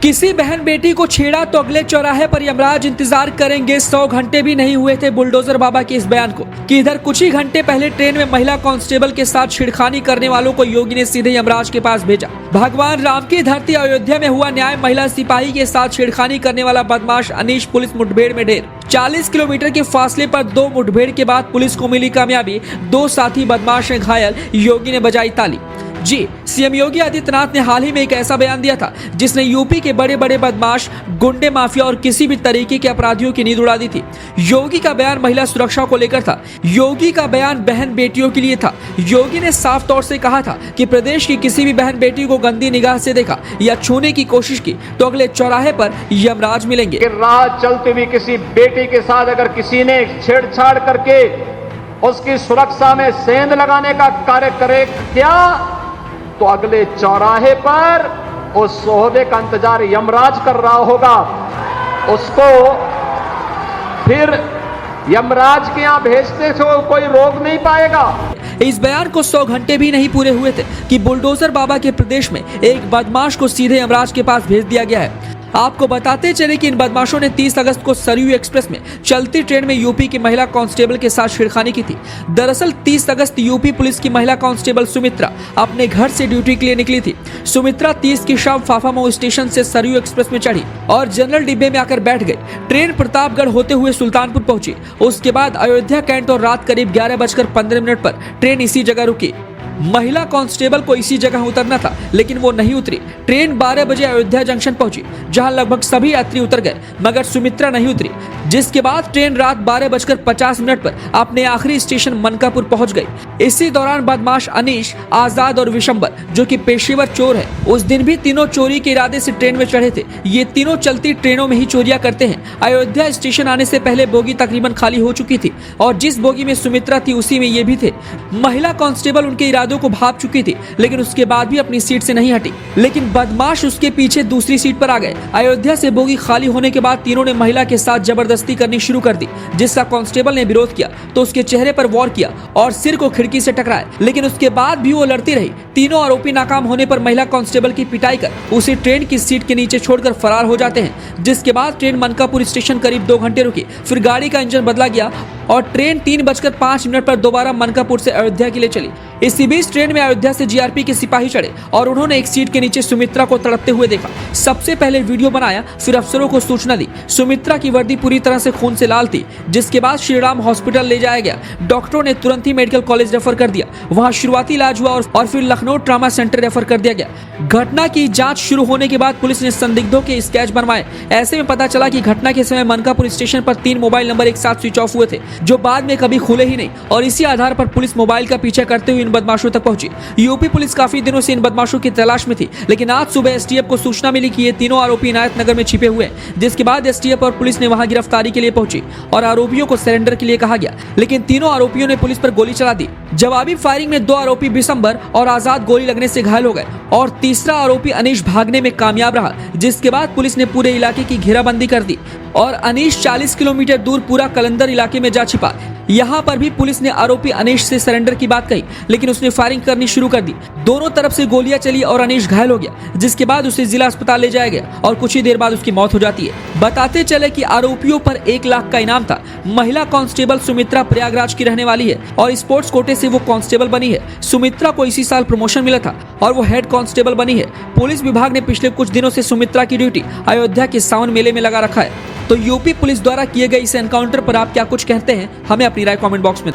किसी बहन बेटी को छेड़ा तो अगले चौराहे पर यमराज इंतजार करेंगे। 100 घंटे भी नहीं हुए थे बुलडोजर बाबा के इस बयान को कि इधर कुछ ही घंटे पहले ट्रेन में महिला कांस्टेबल के साथ छेड़खानी करने वालों को योगी ने सीधे यमराज के पास भेजा। भगवान राम की धरती अयोध्या में हुआ न्याय। महिला सिपाही के साथ छेड़खानी करने वाला बदमाश अनीश पुलिस मुठभेड़ में ढेर। 40 किलोमीटर के फासले पर 2 मुठभेड़ के बाद पुलिस को मिली कामयाबी। 2 साथी बदमाश हैं घायल। योगी ने बजाई ताली। जी, सीएम योगी आदित्यनाथ ने हाल ही में एक ऐसा बयान दिया था जिसने यूपी के बड़े बड़े बदमाश, गुंडे, माफिया और किसी भी तरीके के अपराधियों की नींद उड़ा दी थी। योगी का बयान महिला सुरक्षा को लेकर था। योगी का बयान बहन बेटियों के लिए था। योगी ने साफ तौर से कहा था कि प्रदेश की किसी भी बहन बेटी को गंदी निगाह से देखा या छूने की कोशिश की तो अगले चौराहे पर यमराज मिलेंगे। राह चलती हुई किसी बेटी के साथ अगर किसी ने छेड़छाड़ करके उसकी सुरक्षा में सेंध लगाने का कार्य करे क्या, तो अगले चौराहे पर उस सोहदे का इंतजार यमराज कर रहा होगा। उसको फिर यमराज के यहां भेजते तो कोई रोक नहीं पाएगा। इस बयान को 100 घंटे भी नहीं पूरे हुए थे कि बुलडोजर बाबा के प्रदेश में एक बदमाश को सीधे यमराज के पास भेज दिया गया है। आपको बताते चले कि इन बदमाशों ने 30 अगस्त को सरयू एक्सप्रेस में चलती ट्रेन में यूपी की महिला कांस्टेबल के साथ छेड़खानी की थी। दरअसल 30 अगस्त यूपी पुलिस की महिला कांस्टेबल सुमित्रा अपने घर से ड्यूटी के लिए निकली थी। सुमित्रा 30 की शाम फाफामऊ स्टेशन से सरयू एक्सप्रेस में चढ़ी और जनरल डिब्बे में आकर बैठ गई। ट्रेन प्रतापगढ़ होते हुए सुल्तानपुर पहुंची। उसके बाद अयोध्या कैंट और रात करीब 11:15 पर ट्रेन इसी जगह रुकी। महिला कांस्टेबल को इसी जगह उतरना था, लेकिन वो नहीं उतरी। ट्रेन 12 बजे अयोध्या जंक्शन पहुंची, जहां लगभग सभी यात्री उतर गए, मगर सुमित्रा नहीं उतरी। जिसके बाद ट्रेन रात 12:50 पर अपने आखिरी स्टेशन मनकापुर पहुंच गई। इसी दौरान बदमाश अनीश, आजाद और विशंबर, जो कि पेशेवर चोर है, उस दिन भी तीनों चोरी के इरादे से ट्रेन में चढ़े थे। ये तीनों चलती ट्रेनों में ही चोरियां करते हैं। अयोध्या स्टेशन आने से पहले बोगी तकरीबन खाली हो चुकी थी और जिस बोगी में सुमित्रा थी उसी में ये भी थे। महिला कांस्टेबल उनके इरादों को भाप चुकी थी, लेकिन उसके बाद भी अपनी सीट से नहीं हटी। लेकिन बदमाश उसके पीछे दूसरी सीट पर आ गए। अयोध्या से बोगी खाली होने के बाद तीनों ने महिला के साथ जबरदस्ती करनी शुरू कर दी, जिसका कांस्टेबल ने विरोध किया तो उसके चेहरे पर वार किया और सिर को खिड़की से टकराया। लेकिन उसके बाद भी वो लड़ती रही। तीनों आरोपी नाकाम होने पर महिला कांस्टेबल की पिटाई कर उसे ट्रेन की सीट के नीचे छोड़कर फरार हो जाते हैं। जिसके बाद ट्रेन मनकापुर स्टेशन करीब 2 घंटे रुकी। फिर गाड़ी का इंजन बदला गया और ट्रेन 3:05 पर दोबारा मनकापुर से अयोध्या के लिए चली। इसी बीच ट्रेन में अयोध्या से जीआरपी के सिपाही चढ़े और उन्होंने एक सीट के नीचे सुमित्रा को तड़पते हुए देखा। सबसे पहले वीडियो बनाया, फिर अफसरों को सूचना दी। सुमित्रा की वर्दी पूरी तरह से खून से लाल थी। जिसके बाद श्रीराम हॉस्पिटल ले जाया गया। डॉक्टरों ने तुरंत ही मेडिकल कॉलेज रेफर कर दिया। वहां शुरुआती इलाज हुआ और फिर लखनऊ ट्रामा सेंटर रेफर कर दिया गया। घटना की जांच शुरू होने के बाद पुलिस ने संदिग्धों के स्केच बनवाए। ऐसे में पता चला कि घटना के समय मनकापुर स्टेशन पर 3 मोबाइल नंबर एक साथ स्विच ऑफ हुए थे, जो बाद में कभी खुले ही नहीं। और इसी आधार पर पुलिस मोबाइल का पीछा करते हुए इन बदमाशों तक पहुंची। यूपी पुलिस काफी दिनों से इन बदमाशों की तलाश में थी, लेकिन आज सुबह एसटीएफ को सूचना मिली कि ये तीनों आरोपी इनायत नगर में छिपे हुए हैं। जिसके बाद एसटीएफ और पुलिस ने वहां गिरफ्तारी के लिए पहुंची और आरोपियों को सरेंडर के लिए कहा गया। लेकिन तीनों आरोपियों ने पुलिस पर गोली चला दी। जवाबी फायरिंग में 2 आरोपी विशंबर और आजाद गोली लगने से घायल हो गए और तीसरा आरोपी अनीश भागने में कामयाब रहा। जिसके बाद पुलिस ने पूरे इलाके की घेराबंदी कर दी और अनीश 40 किलोमीटर दूर पूरा कलंदर इलाके में जा छिपा। यहाँ पर भी पुलिस ने आरोपी अनीश से सरेंडर की बात कही, लेकिन उसने फायरिंग करनी शुरू कर दी। दोनों तरफ से गोलियां चली और अनीश घायल हो गया। जिसके बाद उसे जिला अस्पताल ले जाया गया और कुछ ही देर बाद उसकी मौत हो जाती है। बताते चले कि आरोपियों पर 1 लाख का इनाम था। महिला कांस्टेबल सुमित्रा प्रयागराज की रहने वाली है और स्पोर्ट्स कोटे से वो कांस्टेबल बनी है। सुमित्रा को इसी साल प्रमोशन मिला था और वो हेड कांस्टेबल बनी है। पुलिस विभाग ने पिछले कुछ दिनों से सुमित्रा की ड्यूटी अयोध्या के सावन मेले में लगा रखा है। तो यूपी पुलिस द्वारा किए गए इस एनकाउंटर पर आप क्या कुछ कहते हैं, हमें अपनी राय कमेंट बॉक्स में